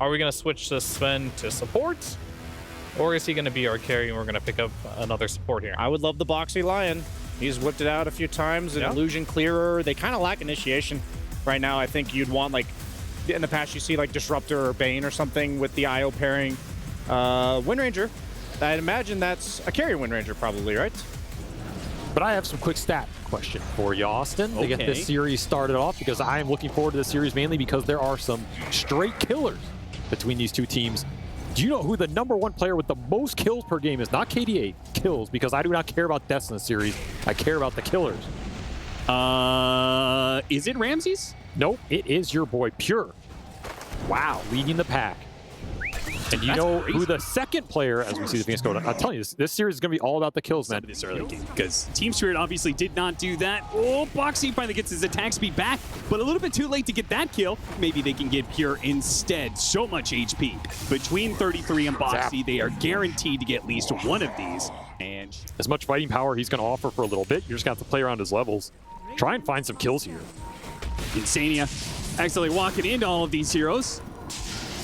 Are we going to switch to Sven to support? Or is he going to be our carry and we're going to pick up another support here? I would love the Boxy Lion. He's whipped it out a few times. An illusion clearer. They kind of lack initiation right now. I think you'd want, like, in the past you see like Disruptor or Bane or something with the IO pairing. Wind Ranger. I'd imagine that's a carry Wind Ranger probably, right? But I have some quick stat question for you, Austin, to get this series started off, because I am looking forward to this series mainly because there are some straight killers between these two teams. Do you know who the #1 player with the most kills per game is? Not KDA, kills, because I do not care about deaths in the series. I care about the killers. Is it Ramses? Nope, it is your boy Pure. Wow, leading the pack. And you know who the second player, as we see the Phoenix go, I'm telling you, this series is going to be all about the kills, man. This early game, because Team Spirit obviously did not do that. Oh, Boxy finally gets his attack speed back, but a little bit too late to get that kill. Maybe they can get Pure instead. So much HP. Between 33 and Boxy, they are guaranteed to get at least one of these. And as much fighting power he's going to offer for a little bit, you're just going to have to play around his levels. Try and find some kills here. Insania accidentally walking into all of these heroes.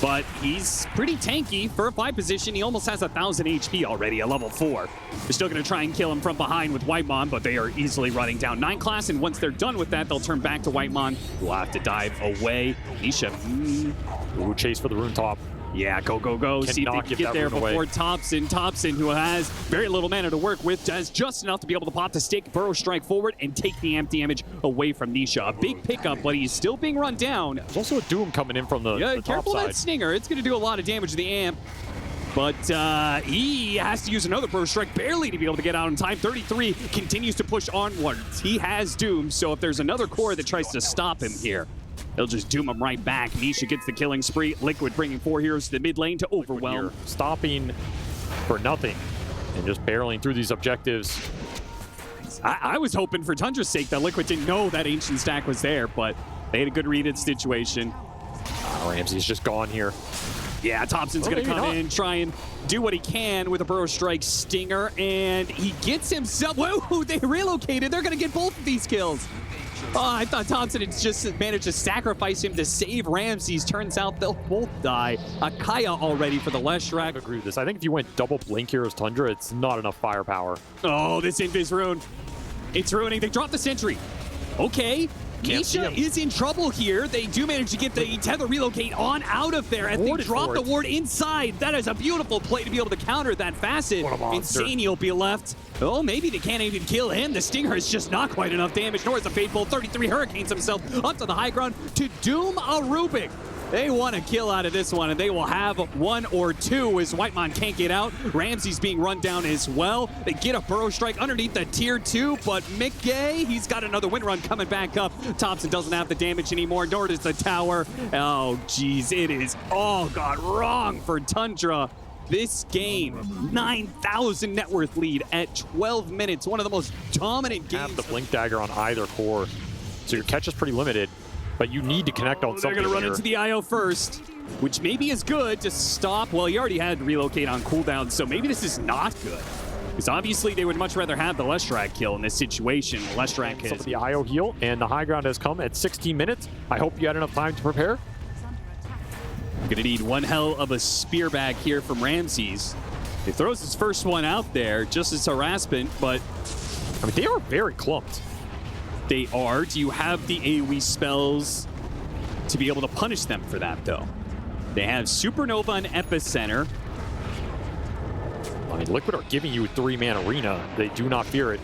But he's pretty tanky for a 5 position. He almost has 1,000 HP already, a level 4. They're still going to try and kill him from behind with Whitemon, but they are easily running down 9 class, and once they're done with that, they'll turn back to Whitemon, who will have to dive away. Nisha, Ooh, chase for the rune top. Yeah, go, go, go. See if they can get there before Thompson. Thompson, who has very little mana to work with, does just enough to be able to pop the stick, burrow strike forward, and take the amp damage away from Nisha. A big pickup, but he's still being run down. There's also a Doom coming in from the top careful side. That Stinger. It's going to do a lot of damage to the amp. But he has to use another burrow strike barely to be able to get out in time. 33 continues to push onwards. He has Doom, so if there's another core that tries to stop him here, they'll just doom him right back. Nisha gets the killing spree. Liquid bringing 4 heroes to the mid lane to overwhelm. Stopping for nothing and just barreling through these objectives. I was hoping for Tundra's sake that Liquid didn't know that Ancient Stack was there, but they had a good read at the situation. Ramsey's just gone here. Yeah, Thompson's going to come in, try and do what he can with a burrow strike Stinger, and he gets himself... Whoa, they relocated. They're going to get both of these kills. Oh, I thought Thompson had just managed to sacrifice him to save Ramses. Turns out they'll both die. Akaya already for the Leshrac. I agree with this. I think if you went double Blink here as Tundra, it's not enough firepower. Oh, this Invis rune. It's ruining. They dropped the sentry. Okay. Nisha is in trouble here. They do manage to get the tether relocate on out of there as they drop the ward inside. That is a beautiful play to be able to counter that facet. Insane will be left. Oh, maybe they can't even kill him. The Stinger is just not quite enough damage, nor is the Fateful. 33 Hurricanes himself up to the high ground to doom a Rubik. They want a kill out of this one, and they will have 1 or 2 as Whitemon can't get out. Ramsey's being run down as well. They get a burrow strike underneath the tier 2, but McGay, he's got another wind run coming back up. Thompson doesn't have the damage anymore, nor does the tower. Oh, geez, it is all gone wrong for Tundra. This game, 9,000 net worth lead at 12 minutes. One of the most dominant games. Have the Blink Dagger on either core, so your catch is pretty limited. But you need to connect on something. They're going to run into the IO first, which maybe is good to stop. Well, he already had relocate on cooldown, so maybe this is not good. Because obviously they would much rather have the Leshrac kill in this situation. Leshrac has the IO heal, and the high ground has come at 16 minutes. I hope you had enough time to prepare. Going to need one hell of a spear back here from Ramses. He throws his first one out there just as harassment, but I mean, they are very clumped. They are. Do you have the AoE spells to be able to punish them for that, though? They have Supernova and Epicenter. I mean, Liquid are giving you 3-man arena. They do not fear it.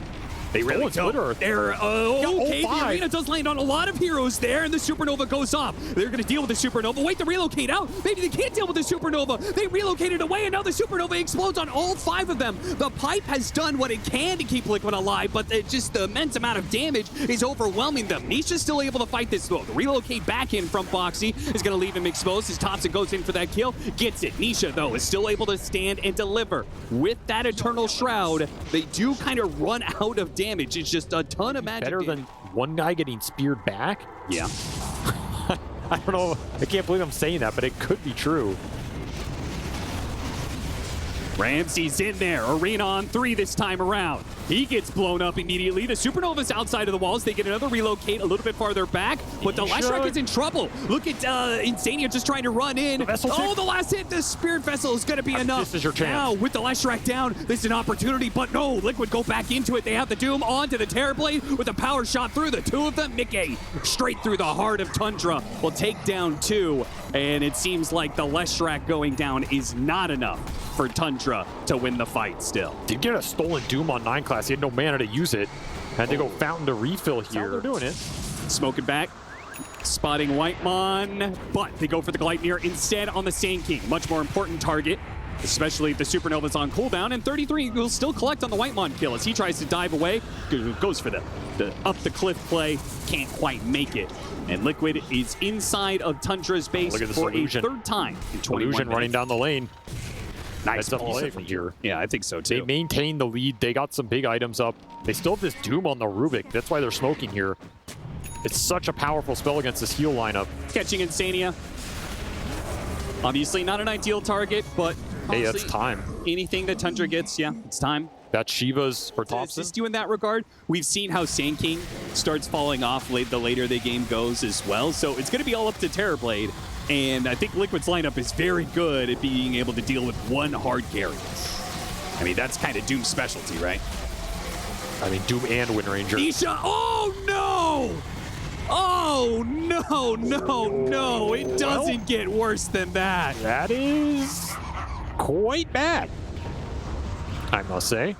They really don't. They're, okay, the arena does land on a lot of heroes there, and the Supernova goes off. They're going to deal with the Supernova. Wait, to relocate out. Maybe they can't deal with the Supernova. They relocated away, and now the Supernova explodes on all 5 of them. The pipe has done what it can to keep Liquid alive, but just the immense amount of damage is overwhelming them. Nisha's still able to fight this, though. The relocate back in from Boxy is going to leave him exposed as Thompson goes in for that kill. Gets it. Nisha, though, is still able to stand and deliver. With that Eternal Shroud, they do kind of run out of damage. It's just a ton of magic. Better than one guy getting speared back? Yeah. I don't know. I can't believe I'm saying that, but it could be true. Ramsey's in there. Arena on 3 this time around. He gets blown up immediately. The Supernova's outside of the walls. They get another relocate a little bit farther back, but the Leshrac is in trouble. Look at Insania just trying to run in. The last hit, the Spirit Vessel is going to be enough. This is your chance. Now, with the Leshrac down, this is an opportunity, but no, Liquid go back into it. They have the Doom onto the Terrorblade with a power shot through the two of them. Mickey straight through the heart of Tundra will take down 2, and it seems like the Leshrac going down is not enough for Tundra to win the fight still. Did get a stolen Doom on 9 class. He had no mana to use it. Had to go Fountain to refill here. They're doing it. Smoking back. Spotting Whitemon, but they go for the Gleipnir instead on the Sand King. Much more important target, especially if the Supernova's on cooldown, and 33 will still collect on the Whitemon kill as he tries to dive away. Goes for the up the cliff play, can't quite make it. And Liquid is inside of Tundra's base for illusion. A 3rd time in 21 Illusion minutes. running down the lane. Nice play from here. Yeah, I think so too. They maintain the lead. They got some big items up. They still have this Doom on the Rubik. That's why they're smoking here. It's such a powerful spell against this heal lineup. Catching Insania. Obviously not an ideal target, but hey, that's time. Anything that Tundra gets, yeah, it's time. That's Shiva's for Thompson. Assist you in that regard. We've seen how Sand King starts falling off the later the game goes as well. So it's going to be all up to Terrorblade. And I think Liquid's lineup is very good at being able to deal with one hard carry. I mean, that's kind of Doom's specialty, right? I mean, Doom and Wind Ranger. Isha, oh no! Oh no! It doesn't get worse than that. That is quite bad, I must say.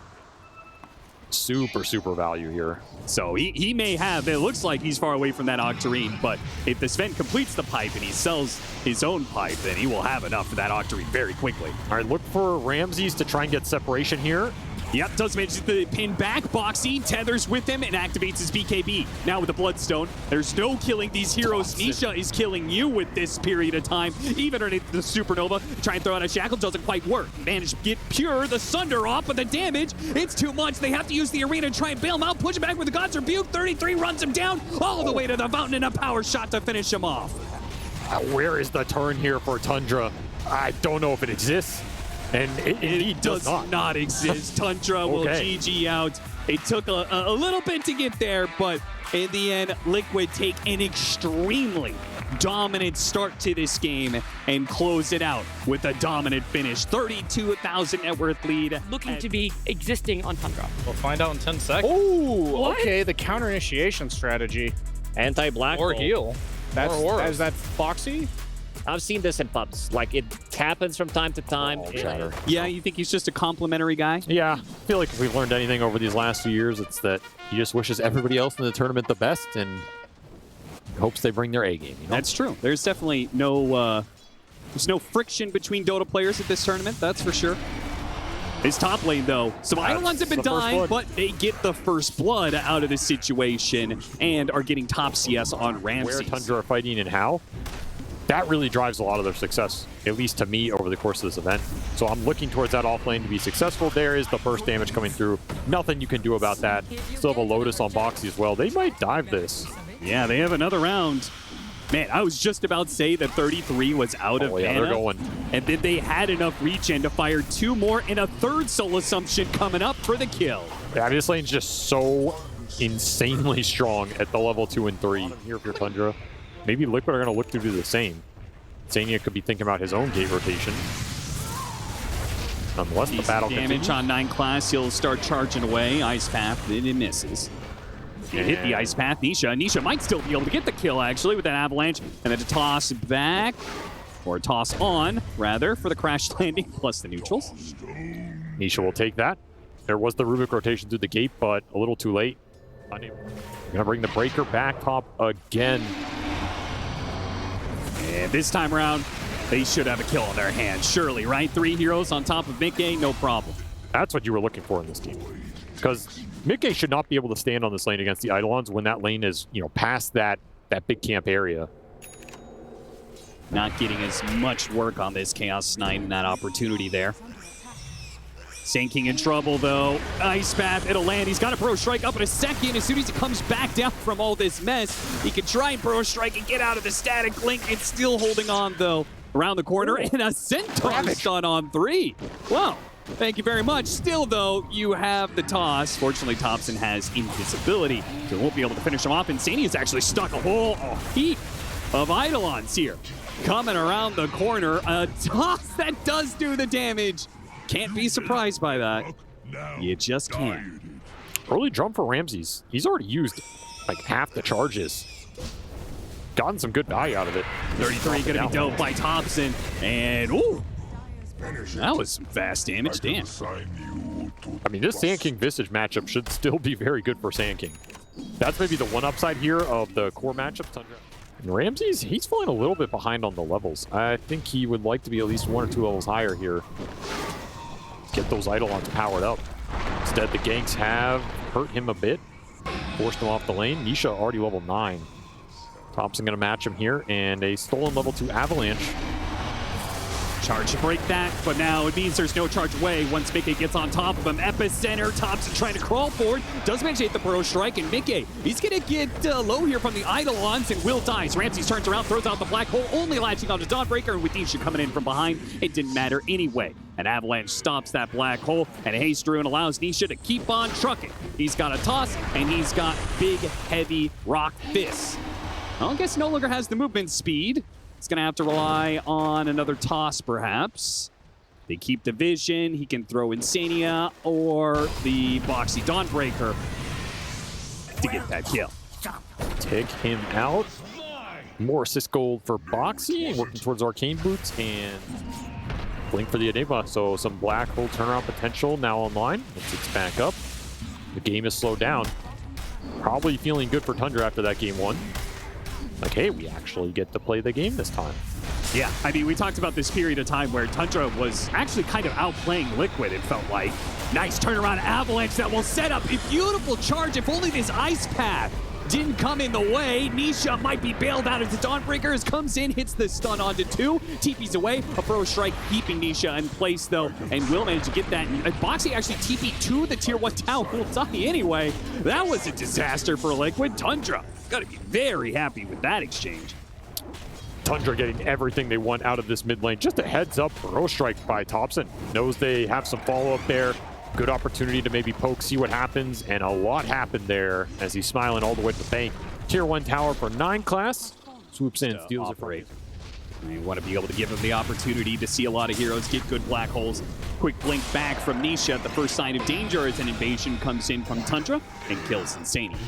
Super value here. So he may have, it looks like he's far away from that Octarine, but if the Sven completes the pipe and he sells his own pipe, then he will have enough for that Octarine very quickly. All right, look for Ramses to try and get separation here. Yep, does manage to pin back. Boxy tethers with him and activates his BKB. Now with the Bloodstone, there's no killing these heroes. Nisha is killing you with this period of time. Even underneath the Supernova, try and throw out a Shackle, doesn't quite work. Manage to get Pure, the Sunder off, but the damage, it's too much. They have to use the arena to try and bail him out. Push him back with the God's Rebuke. 33 runs him down all the way to the fountain and a power shot to finish him off. Where is the turn here for Tundra? I don't know if it exists. And it does not exist. Tundra will GG out. It took a little bit to get there, but in the end, Liquid take an extremely dominant start to this game and close it out with a dominant finish. 32,000 net worth lead. Looking to be existing on Tundra. We'll find out in 10 seconds. Oh, okay. The counter initiation strategy. Anti-black Or hole. heal. Is that Boxy? I've seen this in pubs. Like, it happens from time to time. Yeah, you think he's just a complimentary guy? Yeah, I feel like if we've learned anything over these last few years, it's that he just wishes everybody else in the tournament the best and hopes they bring their A game. You know? That's true. There's definitely there's no friction between Dota players at this tournament, that's for sure. His top lane, though, some Eidolons have been dying, but they get the first blood out of the situation and are getting top CS on Ramses. Where Tundra are fighting and how? That really drives a lot of their success, at least to me, over the course of this event. So I'm looking towards that off lane to be successful. There is the first damage coming through. Nothing you can do about that. Still have a Lotus on Boxy as well. They might dive this. Yeah, they have another round. Man, I was just about to say that 33 was out of mana. They're going. And then they had enough regen to fire 2 more and a 3rd Soul Assumption coming up for the kill. Yeah, this lane's just so insanely strong at the level 2 and 3 here for Tundra. Maybe Liquid are going to look to do the same. Sania could be thinking about his own gate rotation. Unless the battle damage on 9 class, he'll start charging away. Ice Path, then it misses. And hit the Ice Path. Nisha might still be able to get the kill, actually, with that Avalanche. And then to toss back, or toss on, rather, for the crash landing, plus the neutrals. Nisha will take that. There was the Rubik rotation through the gate, but a little too late. Going to bring the Breaker back top again. And this time around, they should have a kill on their hands, surely, right? 3 heroes on top of Mickey, no problem. That's what you were looking for in this team. Because Mickey should not be able to stand on this lane against the Eidolons when that lane is, past that big camp area. Not getting as much work on this Chaos Knight and that opportunity there. Sand King in trouble, though. Ice Path, it'll land. He's got a Burrow Strike up in a second. As soon as he comes back down from all this mess, he can try and Burrow Strike and get out of the static link. It's still holding on, though. Around the corner, and a Centaur stun on 3. Wow. Thank you very much. Still, though, you have the toss. Fortunately, Thompson has invisibility, so won't be able to finish him off. Insania's actually stuck a whole heap of Eidolons here. Coming around the corner, a toss that does do the damage. Can't be surprised by that. You just can't. Early drum for Ramses. He's already used like half the charges. Gotten some good value out of it. 33 going to be dealt by Thompson. And, ooh, that was some fast damage. Damn. I mean, this Sand King Visage matchup should still be very good for Sand King. That's maybe the one upside here of the core matchup. Tundra. And Ramses, he's falling a little bit behind on the levels. I think he would like to be at least 1 or 2 levels higher here. Get those Eidolons powered up. Instead, the ganks have hurt him a bit. Forced him off the lane. Nisha already level 9. Thompson going to match him here, and a stolen level 2 Avalanche. Charge to break that, but now it means there's no charge away once Mickey gets on top of him. Epicenter, Thompson trying to crawl forward. Does manage to hit the Burrow Strike, and Mickey, he's going to get low here from the Eidolons, and Will dies. Ramses turns around, throws out the black hole, only latching onto Dawnbreaker, and with Nisha coming in from behind, it didn't matter anyway. An Avalanche stops that black hole, and Haste Ruin allows Nisha to keep on trucking. He's got a toss, and he's got big, heavy rock fists. Well, I guess no longer has the movement speed. He's going to have to rely on another toss, perhaps. They keep the vision. He can throw Insania or the Boxy Dawnbreaker to get that kill. Take him out. More assist gold for Boxy, working towards Arcane Boots, and Blink for the Enigma. So some black hole turnaround potential now online. It's back up. The game is slowed down. Probably feeling good for Tundra after that game 1. Like, hey, we actually get to play the game this time. Yeah, I mean, we talked about this period of time where Tundra was actually kind of outplaying Liquid, it felt like. Nice turnaround Avalanche that will set up a beautiful charge. If only this ice path didn't come in the way. Nisha might be bailed out as the Dawnbreakers comes in, hits the stun onto 2, TP's away. A Burrow Strike keeping Nisha in place, though, and will manage to get that. And Boxy actually TP'd to the tier 1 tower. Will die anyway. That was a disaster for Liquid. Tundra gotta be very happy with that exchange. Tundra getting everything they want out of this mid lane. Just a heads up, Burrow Strike by Thompson. Knows they have some follow-up there. Good opportunity to maybe poke, see what happens, and a lot happened there as he's smiling all the way to the bank. Tier 1 tower for 9 class. Swoops in, steals it from him. You want to be able to give him the opportunity to see a lot of heroes get good black holes. Quick blink back from Nisha. The first sign of danger as an invasion comes in from Tundra and kills Insania.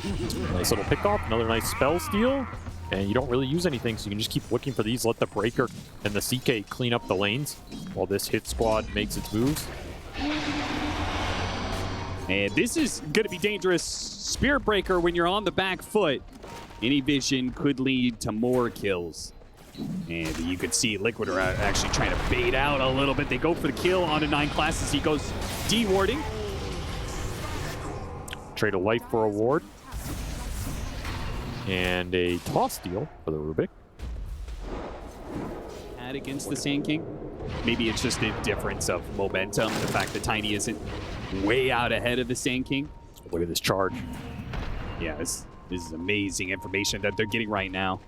Nice little pick off, another nice spell steal. And you don't really use anything, so you can just keep looking for these. Let the Breaker and the CK clean up the lanes while this hit squad makes its moves. And this is going to be dangerous. Spirit Breaker, when you're on the back foot, any vision could lead to more kills. And you could see Liquid are actually trying to bait out a little bit. They go for the kill onto 9 classes. He goes D-warding. Trade a life for a ward. And a toss steal for the Rubik. Add against the Sand King. Maybe it's just a difference of momentum. The fact that Tiny isn't way out ahead of the Sand King. Look at this charge. Yeah, this is amazing information that they're getting right now.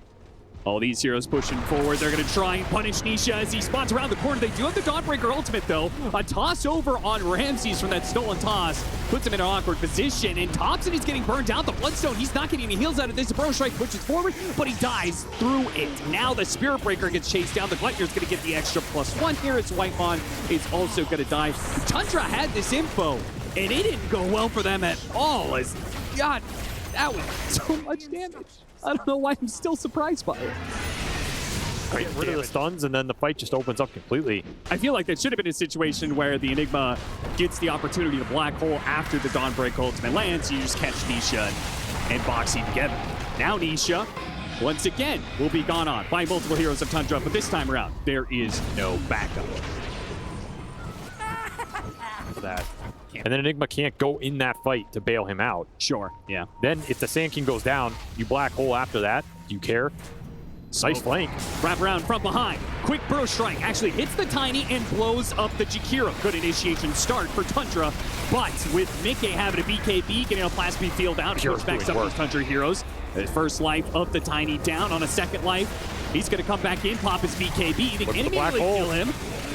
All these heroes pushing forward. They're going to try and punish Nisha as he spots around the corner. They do have the Dawnbreaker ultimate, though. A toss over on Ramses from that stolen toss. Puts him in an awkward position, and Thompson is getting burned out. The Bloodstone, he's not getting any heals out of this. The Burrow Strike pushes forward, but he dies through it. Now the Spirit Breaker gets chased down. The Gluttner's going to get the extra +1 here as Whitemon is also going to die. Tundra had this info, and it didn't go well for them at all. As God, that was so much damage. I don't know why I'm still surprised by it. Get rid of the stuns, and then the fight just opens up completely. I feel like that should have been a situation where the Enigma gets the opportunity to black hole after the Dawnbreaker ultimate lands. You just catch Nisha and Boxy together. Now Nisha, once again, will be gone on by multiple heroes of Tundra, but this time around, there is no backup. For that. And then Enigma can't go in that fight to bail him out. Sure, yeah. Then if the Sand King goes down, you black hole after that. Do you care? Nice flank. Wrap around from behind. Quick Burrow Strike actually hits the Tiny and blows up the Jakiro. Good initiation start for Tundra, but with Mickey having a BKB, getting a Plasma Field out, push back some of those Tundra heroes. The first life of the Tiny down on a second life. He's going to come back in, pop his BKB. They can immediately kill him.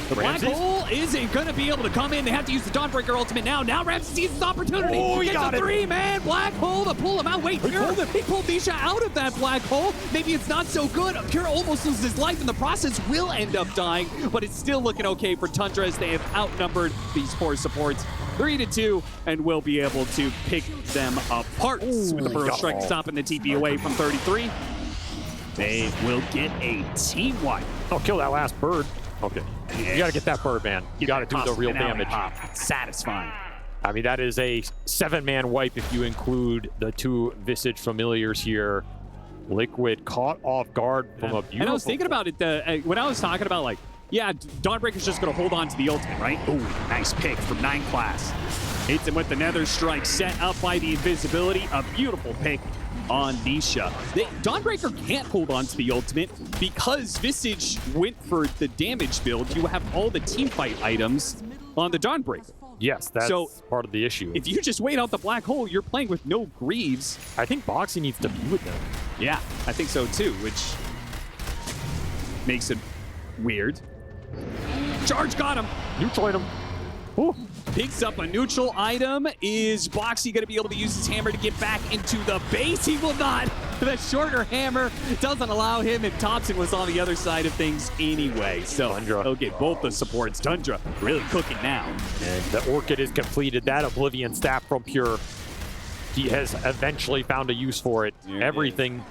The black hole isn't going to be able to come in. They have to use the Dawnbreaker ultimate now. Now Ramsey sees his opportunity. Oh, he gets got a it. 3-man black hole to pull him out. Wait, Pure, he pulled Nisha out of that black hole. Maybe it's not so good. Pure almost loses his life in the process, will end up dying, but it's still looking okay for Tundra as they have outnumbered these 4 supports 3-2 and will be able to pick them apart. With the Burrow Strike stopping the TP away from 33. They will get a team wipe. Oh, kill that last bird. Okay. You got to get that bird, man. You got to do the real damage. Satisfying. I mean, that is a 7-man wipe if you include the 2 Visage Familiars here. Liquid caught off guard from a beautiful... And I was thinking about it when I was talking about, like, yeah, Dawnbreaker's just going to hold on to the ultimate, right? Ooh, nice pick from 9 class. Hits him with the Nether Strike set up by the invisibility. A beautiful pick on Nisha. Dawnbreaker can't hold on to the ultimate because Visage went for the damage build. You have all the team fight items on the Dawnbreaker. Yes, that's part of the issue. If you just wait out the black hole, you're playing with no Greaves. I think Boxy needs to be with them. Yeah, I think so too, which makes it weird. Charge got him. Neutralite him. Ooh. Picks up a neutral item. Is Boxy going to be able to use his hammer to get back into the base? He will not. The shorter hammer doesn't allow him, and Thompson was on the other side of things anyway. So he'll get both the supports. Tundra really cooking now. And the Orchid is completed. That Oblivion Staff from Pure. He has eventually found a use for it. Everything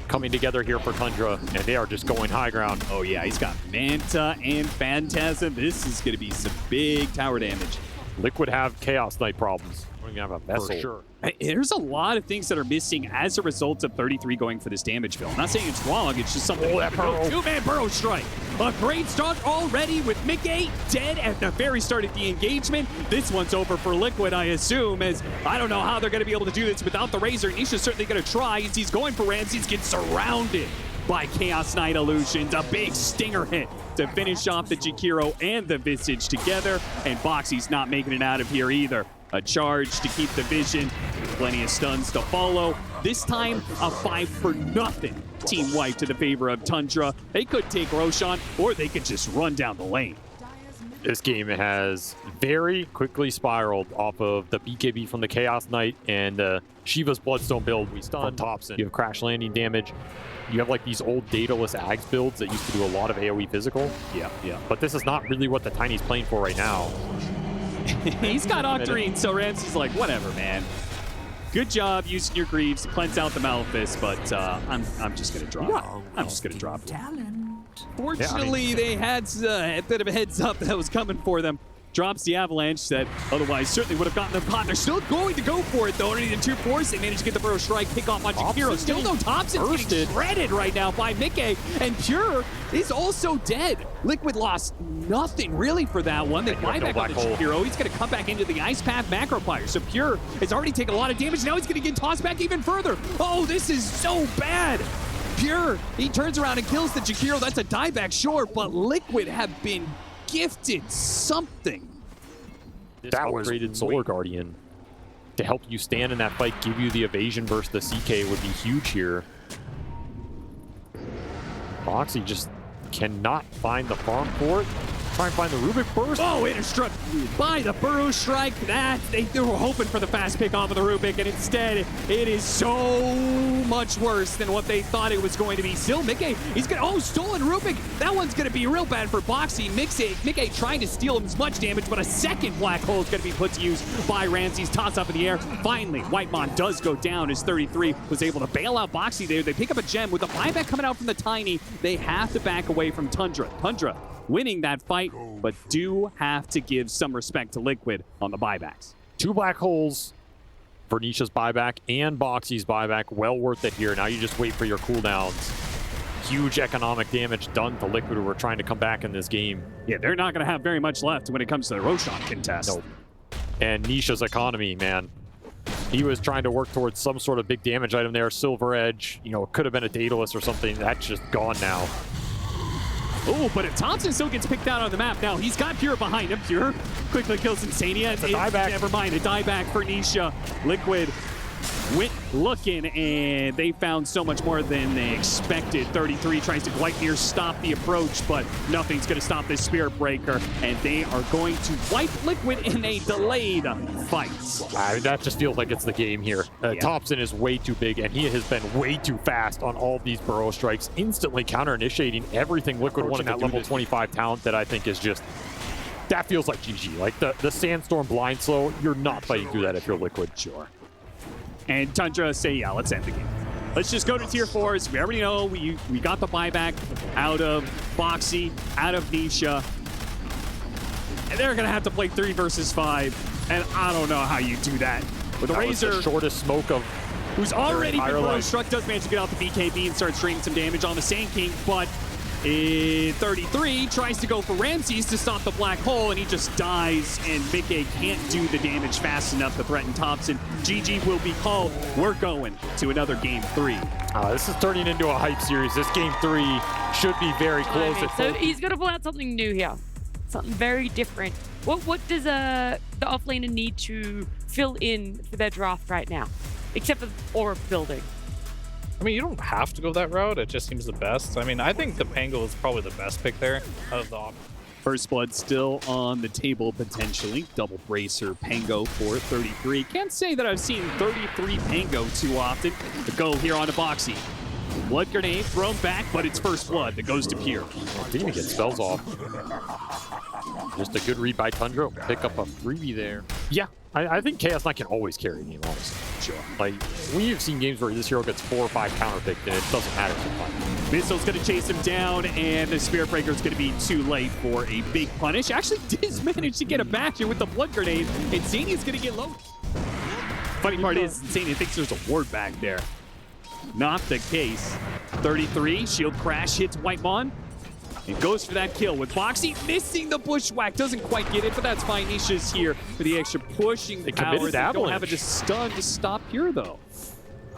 coming together here for Tundra, and they are just going high ground. Oh yeah, he's got Manta and Phantasm. This is going to be some big tower damage. Liquid have Chaos Knight problems. We're going to have a vessel. For sure. There's a lot of things that are missing as a result of 33 going for this damage build. I'm not saying it's wrong, it's just something. Oh, that Burrow. 2-man Burrow Strike. A great start already with Mickey dead at the very start of the engagement. This one's over for Liquid, I assume, as I don't know how they're going to be able to do this without the Razor. Nisha's certainly going to try as he's going for Ramses, gets surrounded by Chaos Knight Illusions. A big stinger hit to finish off the Jakiro and the Visage together, and Boxy's not making it out of here either. A charge to keep the vision, plenty of stuns to follow. This time, a 5-for-0 team wipe to the favor of Tundra. They could take Roshan, or they could just run down the lane. This game has very quickly spiraled off of the BKB from the Chaos Knight and Shiva's Bloodstone build we stunned Thompson. You have crash landing damage. You have like these old dataless Ags builds that used to do a lot of AoE physical. Yeah. But this is not really what the Tiny's playing for right now. He's got Octarine, so Ramsey's like, whatever, man. Good job using your Greaves to cleanse out the Malefice, but I'm just going to drop it. I'm just going to drop it. Fortunately, they had a bit of a heads up that was coming for them. Drops the Avalanche that otherwise certainly would have gotten them caught. They're still going to go for it, though. Only the 2 force. They managed to get the Burrow Strike, pick off on Jakiro. Still no Thompson getting shredded right now by Mickey. And Pure is also dead. Liquid lost nothing really for that one. They buy back on the Jakiro. He's going to come back into the Ice Path Macro Fire. So Pure has already taken a lot of damage. Now he's going to get tossed back even further. Oh, this is so bad. Pure, he turns around and kills the Jakiro. That's a dieback, sure, but Liquid have been gifted something. That was upgraded Solar Guardian to help you stand in that fight, give you the evasion versus the CK would be huge here. Boxy just cannot find the farm for it. Try and find the Rubik Burst. Oh, interstruck by the Burrow Strike. They were hoping for the fast pick off of the Rubik, and instead it is so much worse than what they thought it was going to be. Still, Mickey, he's going to, oh, stolen Rubik. That one's going to be real bad for Boxy. Mickey trying to steal him as much damage, but a second black hole is going to be put to use by Ramses. Toss up in the air. Finally, Whitemon does go down as 33 was able to bail out Boxy there. They pick up a gem with the buyback coming out from the Tiny. They have to back away from Tundra. Tundra winning that fight, but do have to give some respect to Liquid on the buybacks. 2 black holes for Nisha's buyback and Boxy's buyback. Well worth it here. Now you just wait for your cooldowns. Huge economic damage done to Liquid who are trying to come back in this game. Yeah, they're not going to have very much left when it comes to the Roshan contest. Nope. And Nisha's economy, man. He was trying to work towards some sort of big damage item there. Silver Edge, you know, it could have been a Daedalus or something. That's just gone now. Oh, but if Thompson still gets picked out on the map now, he's got Pure behind him. Pure quickly kills Insania. It's a dieback. Never mind, a dieback for Nisha. Liquid went looking, and they found so much more than they expected. 33 tries to quite near stop the approach, but nothing's going to stop this Spirit Breaker, and they are going to wipe Liquid in a delayed fight. That just feels like it's the game here. Thompson is way too big, and he has been way too fast on all of these burrow strikes, instantly counter-initiating everything Liquid wanted at level 25 talent that I think is just... That feels like GG. Like the Sandstorm blind slow, you're not fighting through that if you're Liquid. Sure. And Tundra say, yeah, let's end the game. Let's just go to tier 4s. We already know we got the buyback out of Boxy, out of Nisha. And they're going to have to play 3 versus 5. And I don't know how you do that. With the Razor, the shortest smoke of... Who's already been burrow struck, does manage to get out the BKB and start streaming some damage on the Sand King, but 33 tries to go for Ramses to stop the black hole, and he just dies, and Mickey can't do the damage fast enough to threaten Thompson. GG will be called. We're going to another game 3. This is turning into a hype series. This game 3 should be very close. So he's got to pull out something new here. Something very different. What does the offlaner need to fill in for their draft right now? Except for orb building. I mean, you don't have to go that route. It just seems the best. I mean, I think the Pango is probably the best pick there out of the options. First blood still on the table, potentially. Double bracer Pango for 33. Can't say that I've seen 33 Pango too often. The go here on a Boxy. Blood grenade thrown back, but it's first blood that goes to Pure. Didn't even get spells off. Just a good read by Tundra. Pick up a freebie there. Yeah, I think Chaos Knight can always carry the game, honestly. Sure. Like, we've seen games where this hero gets 4 or 5 counter-picked, and it doesn't matter sometimes. Missile's going to chase him down, and the Spirit Breaker is going to be too late for a big punish. Actually, Diz managed to get a back here with the blood grenade, and Zania's going to get low. Funny part is, Zania thinks there's a ward back there. Not the case. 33, shield crash hits Whitemon. And goes for that kill with Boxy missing the bushwhack. Doesn't quite get it, but that's fine. Nisha's here for the extra pushing the power. They don't have a stun to stop Pure, though.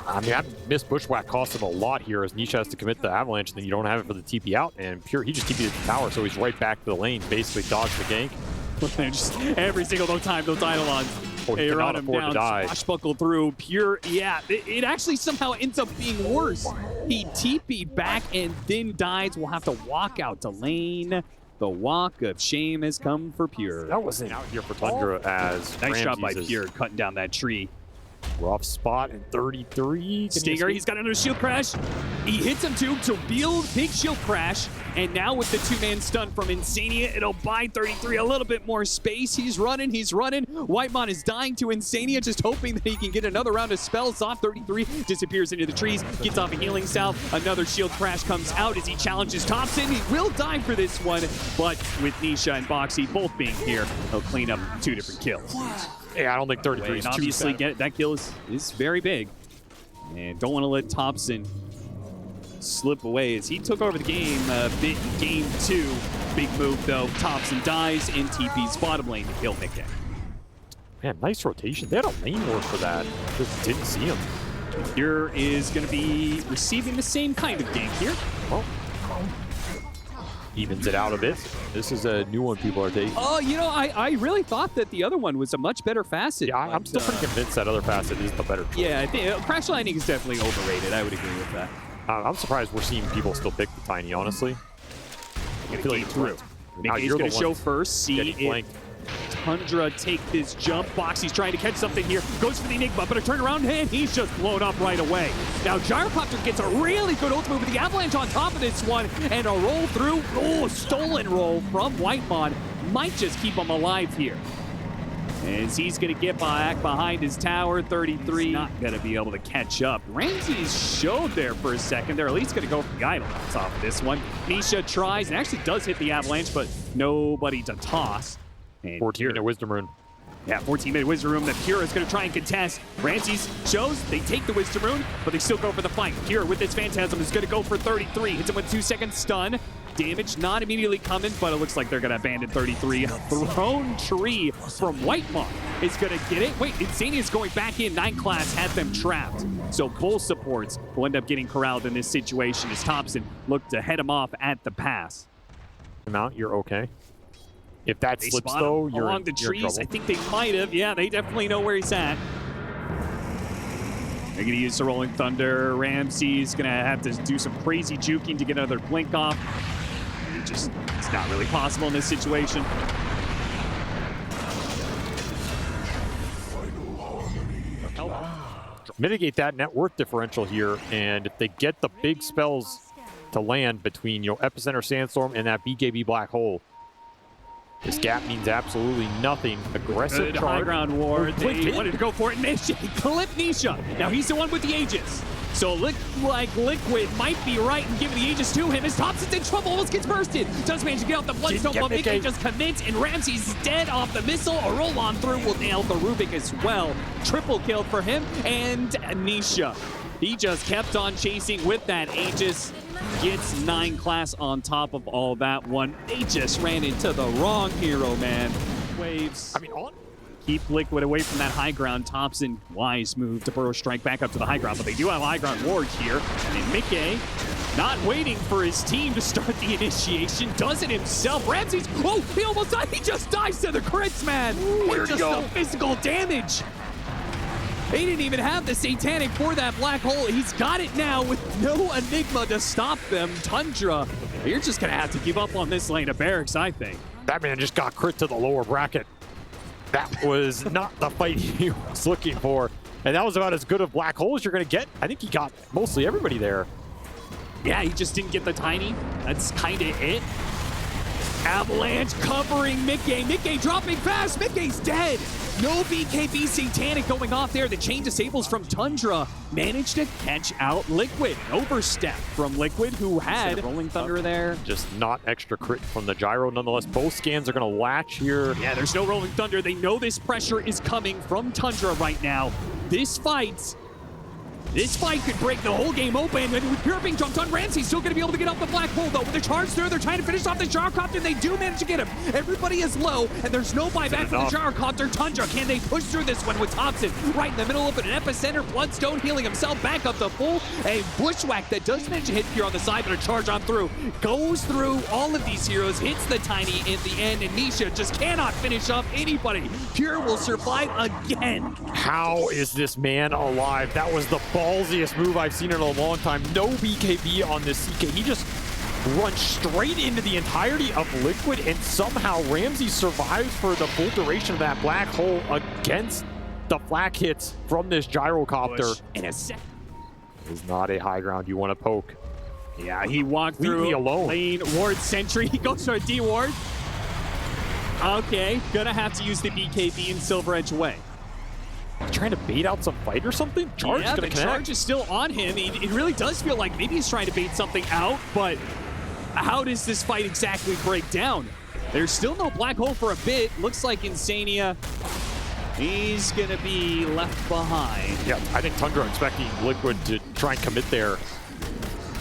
I mean, I missed bushwhack cost him a lot here as Nisha has to commit the avalanche, and then you don't have it for the TP out. And Pure, he just TP'd the tower, so he's right back to the lane, basically dodged the gank. Just every single time, those Eidolons. They run him down, swashbuckle through. Pure, yeah, it actually somehow ends up being worse. He TP'd back and then dies. We'll have to walk out to lane. The walk of shame has come for Pure. That wasn't out here for Tundra as nice job by Pure cutting down that tree. Rough spot in 33. Stinger, he's got another shield crash. He hits him too to build big shield crash. And now with the 2-man stun from Insania, it'll buy 33 a little bit more space. He's running. Whitemon is dying to Insania, just hoping that he can get another round of spells off. 33 disappears into the trees, gets off a healing salve. Another shield crash comes out as he challenges Thompson. He will die for this one, but with Nisha and Boxy both being here, he'll clean up 2 different kills. Yeah, I don't think 33 is too obviously bad. That kill is very big. And don't want to let Thompson slip away as he took over the game. Game 2. Big move, though. Thompson dies in TP's bottom lane to kill Mickey. Man, nice rotation. They had a lane ward for that. Just didn't see him. Pure is going to be receiving the same kind of gank here. Well, evens it out a bit. This is a new one people are taking. Oh, you know, I really thought that the other one was a much better facet. Yeah, I'm still pretty convinced that other facet is the better choice. Yeah, I think Crash Lightning is definitely overrated. I would agree with that. I'm surprised we're seeing people still pick the Tiny, honestly. I feel like through. Mickey's going to show first. See it. Tundra take this jump. Boxy's trying to catch something here. Goes for the Enigma, but a turnaround, and he's just blown up right away. Now, Gyrocopter gets a really good ultimate with the Avalanche on top of this one, and a roll through. Oh, stolen roll from Whitemon. Might just keep him alive here. As he's going to get back behind his tower, 33. Not going to be able to catch up. Ramses showed there for a second. They're at least going to go for the Eidolons off of this one. Nisha tries and actually does hit the Avalanche, but nobody to toss. 14-minute Wisdom Rune. Yeah, 14-minute Wisdom Rune that Pure is going to try and contest. Ramses shows they take the Wisdom Rune, but they still go for the fight. Pure with this Phantasm is going to go for 33. Hits him with 2-second stun. Damage not immediately coming, but it looks like they're going to abandon 33. Thrown tree from Whitemon is going to get it. Wait, Insania is going back in. 9 class had them trapped. So both supports will end up getting corralled in this situation as Thompson looked to head him off at the pass. Come out, you're okay. If that slips, though, you're along the trees. I think they might have. Yeah, they definitely know where he's at. They're going to use the Rolling Thunder. Ramsey's going to have to do some crazy juking to get another blink off. It's not really possible in this situation. Mitigate that net worth differential here, and if they get the big spells to land between Epicenter Sandstorm and that BKB Black Hole, this gap means absolutely nothing. Aggressive Good charge. high ground ward. They wanted to go for it. Nisha, clip Nisha. Now he's the one with the Aegis. So look like Liquid might be right in giving the Aegis to him as Thompson's in trouble, almost gets bursted. Does manage to get off the Bloodstone, but Mickey just commits, and Ramsey's dead off the missile. A roll on through will nail the Rubik as well. Triple kill for him, and Nisha. He just kept on chasing with that Aegis. Gets 9 class on top of all that one. They just ran into the wrong hero, man. Waves. I mean, Keep Liquid away from that high ground. Thompson, wise move to burrow strike back up to the high ground, but they do have high ground wards here. And Mickey, not waiting for his team to start the initiation, does it himself. Ramsey's, oh, he almost died. He just dies to the crits, man. It's just the physical damage. They didn't even have the Satanic for that black hole. He's got it now with no Enigma to stop them. Tundra, you're just going to have to give up on this lane of barracks, I think. that man just got crit to the lower bracket. That was not the fight he was looking for. And that was about as good of black hole as you're going to get. I think he got mostly everybody there. Yeah, he just didn't get the tiny. That's kind of it. Avalanche covering Mickey. Mickey dropping fast. Mickey's dead. No BKB Satanic going off there. The chain disables from Tundra. Managed to catch out Liquid. Overstep from Liquid, who had Rolling Thunder there. Just not extra crit from the gyro. Nonetheless, both scans are going to latch here. Yeah, there's no Rolling Thunder. They know this pressure is coming from Tundra right now. This fight could break the whole game open. And with Pure being jumped on, Ramsey's still going to be able to get off the black hole, though. With the charge through, they're trying to finish off the gyrocopter. They do manage to get him. Everybody is low, and there's no buyback for the gyrocopter. Tundra, can they push through this one with Thompson right in the middle of it? An epicenter. Bloodstone healing himself back up to full. A bushwhack that does manage to hit Pure on the side, but a charge on through. Goes through all of these heroes, hits the tiny in the end, and Nisha just cannot finish off anybody. Pure will survive again. How is this man alive? That was the ballsiest move I've seen in a long time. No BKB on this CK. He just runs straight into the entirety of Liquid, and somehow Ramsey survives for the full duration of that black hole against the flak hits from this gyrocopter. In a sec. Is not a high ground you want to poke. Yeah, he walked Leave through me alone. lane ward sentry. He goes for a D ward. Okay, gonna have to use the BKB in Silver Edge away. Trying to bait out some fight or something? Charge is Yeah, going the to connect. charge is still on him. It really does feel like maybe he's trying to bait something out, but how does this fight exactly break down? There's still no black hole for a bit. Looks like Insania, he's going to be left behind. Yeah, I think Tundra expecting Liquid to try and commit there.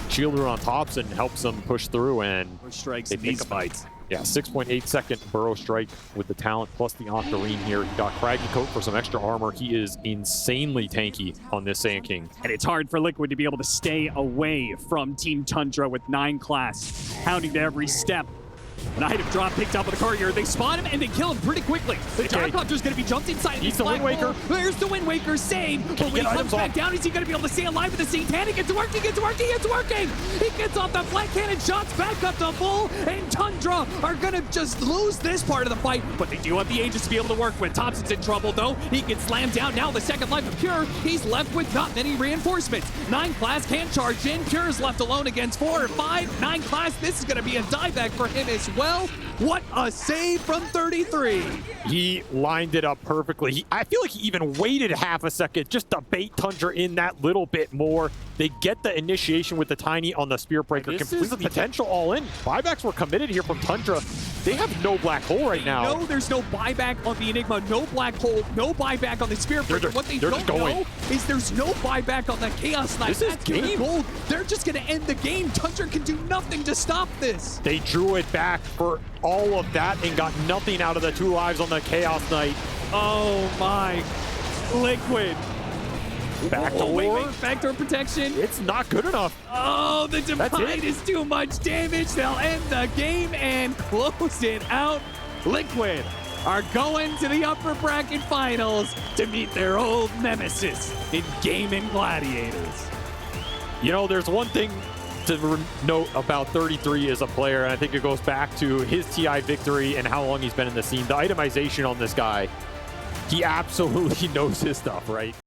Shielder on tops and helps them push through, and More strikes they in pick these up fights. Yeah, 6.8 second burrow strike with the talent plus the Octarine here. He got Craggy Coat for some extra armor. He is insanely tanky on this Saiyan King. And it's hard for Liquid to be able to stay away from Team Tundra with 9 class, pounding to every step. An item drop picked up with the courier. They spot him and they kill him pretty quickly. The gyrocopter's going to be jumped inside. He's the Wind Waker. There's the Wind Waker save. But when he comes back down, is he going to be able to stay alive with the Satanic? It's working, it's working, it's working. He gets off the flat cannon shots back up to full. And Tundra are going to just lose this part of the fight. But they do have the Aegis to be able to work with. Thompson's in trouble, though. He gets slammed down. Now the second life of Pure. He's left with not many reinforcements. 9 class can't charge in. Pure's left alone against 4 or 5. 9 class, this is going to be a dieback for him as well. What a save from 33. He lined it up perfectly. I feel like he even waited half a second just to bait Tundra in that little bit more. They get the initiation with the Tiny on the Spear Breaker. Complete the potential all in. Buybacks were committed here from Tundra. They have no black hole right now. No, there's no buyback on the Enigma, no black hole, no buyback on the Spear Breaker. What they don't know is there's no buyback on the Chaos Knight. This is game. Gold. They're just going to end the game. Tundra can do nothing to stop this. They drew it back for all of that and got nothing out of the 2 lives on the Chaos Knight. Oh my. Liquid. Backdoor. Backdoor protection. It's not good enough. Oh, the Divide is too much damage. They'll end the game and close it out. Liquid are going to the upper bracket finals to meet their old nemesis in Gaming Gladiators. You know, there's one thing to note about 33 as a player, and I think it goes back to his TI victory and how long he's been in the scene. The itemization on this guy, he absolutely knows his stuff, right?